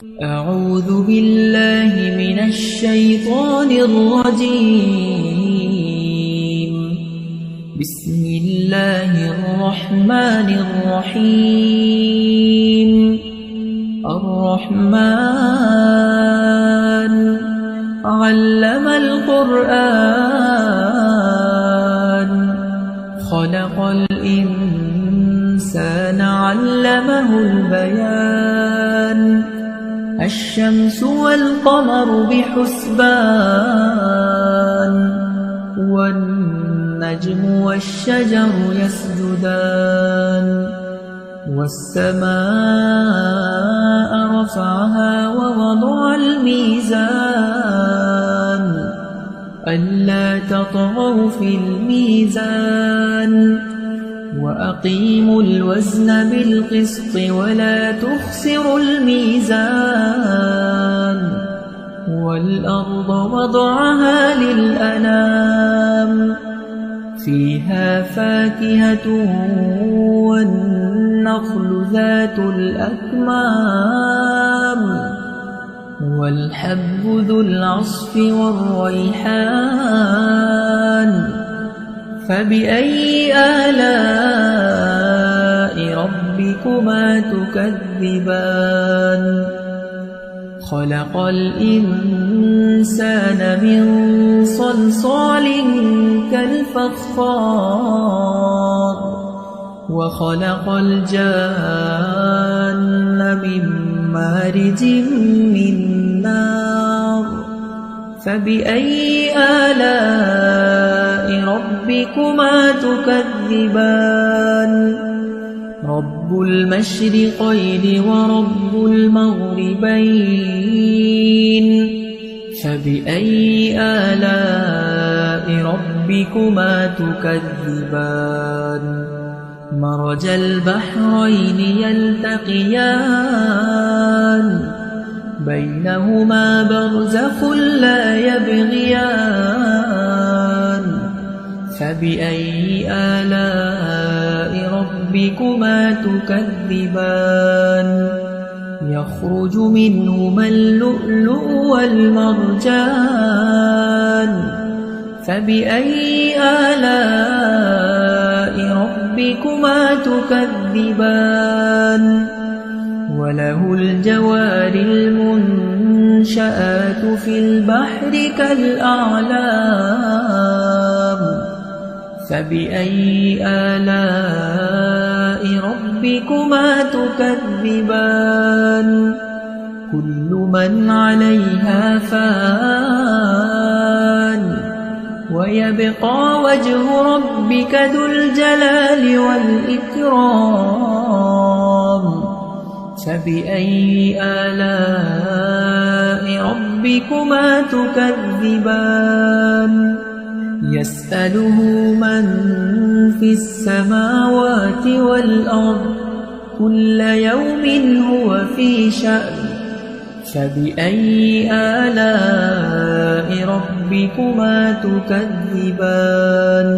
أعوذ بالله من الشيطان الرجيم. بسم الله الرحمن الرحيم. الرحمن علم القرآن خلق الإنسان علمه البيان الشمس والقمر بحسبان والنجم والشجر يسجدان والسماء رفعها ووضع الميزان ألا تطغوا في الميزان وأقيموا الوزن بالقسط ولا تخسروا الميزان والأرض وضعها للأنام فيها فاكهة والنخل ذات الأكمام والحب ذو العصف والريحان فبأي آلاء ربكما تكذبان خلق الإنسان من صلصال كالفخار وخلق الجان من مارج من نار فبأي آلاء ربكما تكذبان رب المشرقين ورب المغربين فبأي آلاء ربكما تكذبان مرج البحرين يلتقيان بينهما برزخ لا يبغيان فبأي آلاء ربكما تكذبان يخرج منهما اللؤلؤ والمرجان فبأي آلاء ربكما تكذبان وله الجوار المنشآت في البحر كالأعلام فبأي آلاء ربكما تكذبان كل من عليها فان ويبقى وجه ربك ذو الجلال والإكرام فبأي آلاء ربكما تكذبان يسأله من في السماوات والأرض كل يوم هو في شأن فبأي آلاء ربكما تكذبان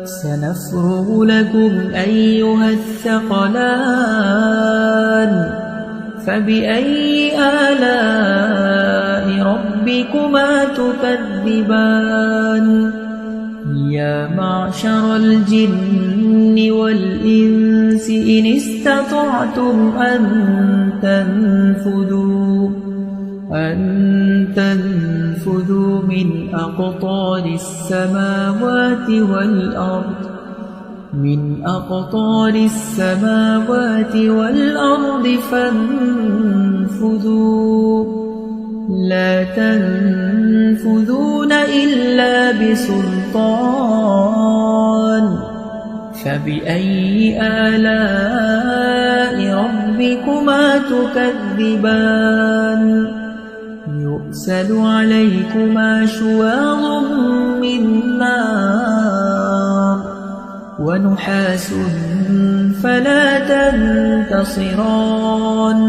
سنفرغ لكم أيها الثقلان فبأي آلاء ربكما تكذبان يا معشر الجن والإنس إن استطعتم أن تنفذوا من أقطار السماوات والأرض فانفذوا لا تنفذون إلا بسلطان فبأي آلاء ربكما تكذبان يرسل عليكما شواظ من نار ونحاس فلا تنتصران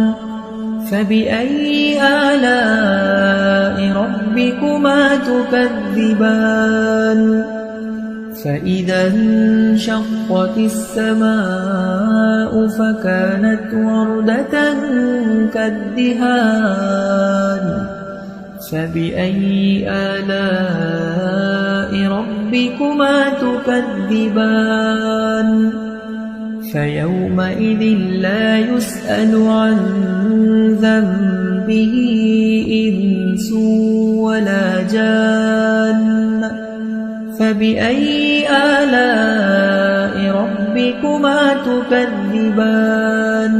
فبأي آلاء ربكما تكذبان فإذا انشقت السماء فكانت وردة كالدهان فبأي آلاء ربكما تكذبان فيومئذ لا يسأل عن ذنبه إنس ولا جان فبأي آلاء ربكما تكذبان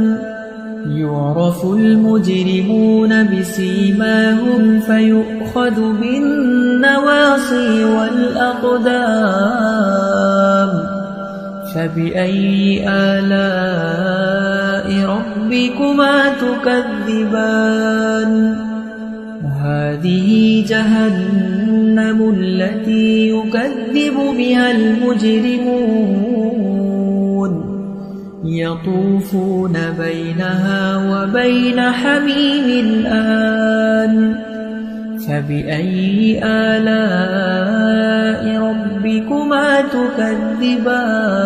يعرف المجرمون بسيماهم فيؤخذ بالنواصي والأقدام فبأي آلاء ربكما تكذبان هذه جهنم التي يكذب بها المجرمون يطوفون بينها وبين حميم آن فبأي آلاء ربكما تكذبان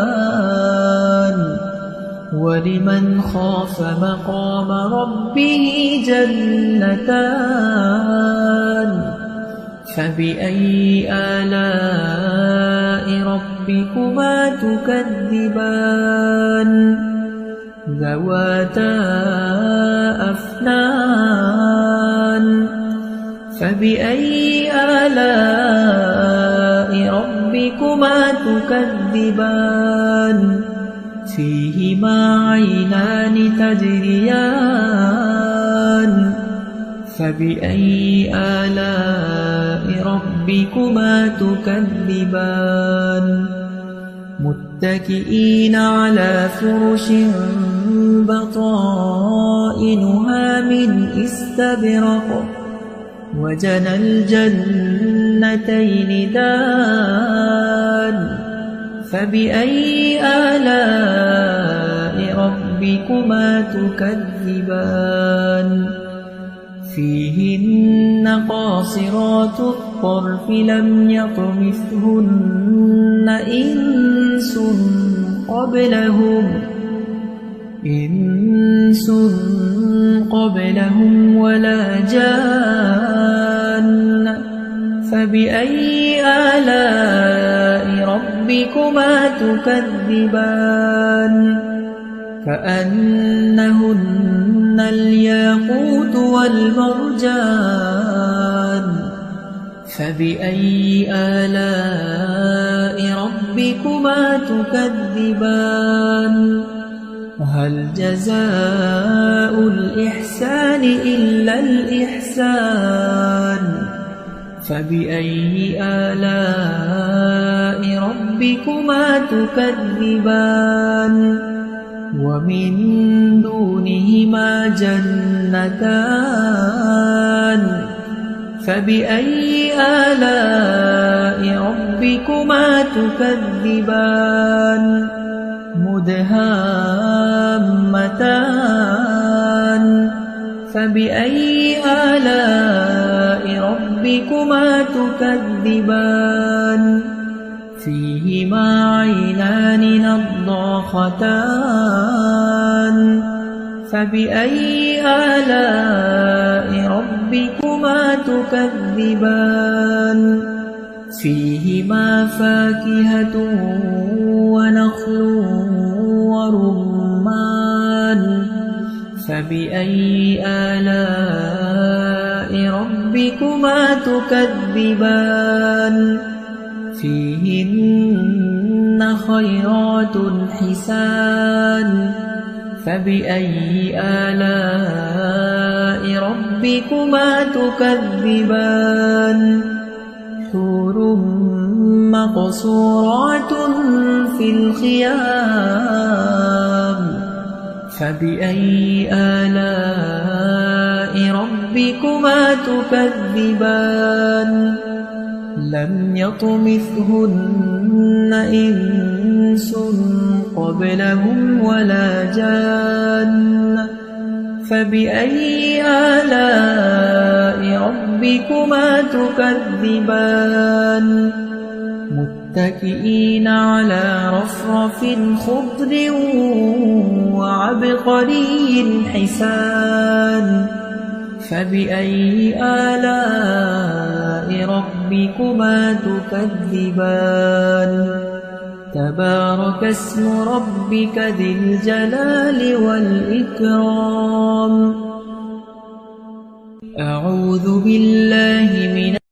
ولمن خاف مقام ربه جنتان فبأي آلاء ربكما تكذبان ذواتا أفنان فبأي آلاء ربكما تكذبان فيهما عينان تجريان فبأي آلاء ربكما تكذبان متكئين على فرش بطائنها من استبرق وجنى الجنتين دان فبأي آلاء ربكما تكذبان فيهن قاصرات الطرف لم يطمثهن إنس قبلهم ولا جان فبأي آلاء ربكما تكذبان كأنهن الياقوت والمرجان فبأي آلاء ربكما تكذبان هل جزاء الإحسان إلا الإحسان فبأي آلاء ربكما تكذبان ومن دونهما جنتان فبأي آلاء ربكما تكذبان مدهامتان فبأي آلاء ربكما تكذبان فيهما عينان نضاختان فبأي آلاء ربكما تكذبان فيهما فاكهة ونخل ورمان فبأي آلاء ربكما تكذبان فيهن خيرات حسان فبأي آلاء ربكما تكذبان حور مقصورات في الخيام فبأي آلاء ربكما تكذبان لم يطمثهن إنس قبلهم ولا جان فبأي آلاء ربكما تكذبان متكئين على رفرف خضر وعبقري حسان فبأي آلاء ربكما تكذبان تبارك اسم ربك ذي الجلال والإكرام أعوذ بالله من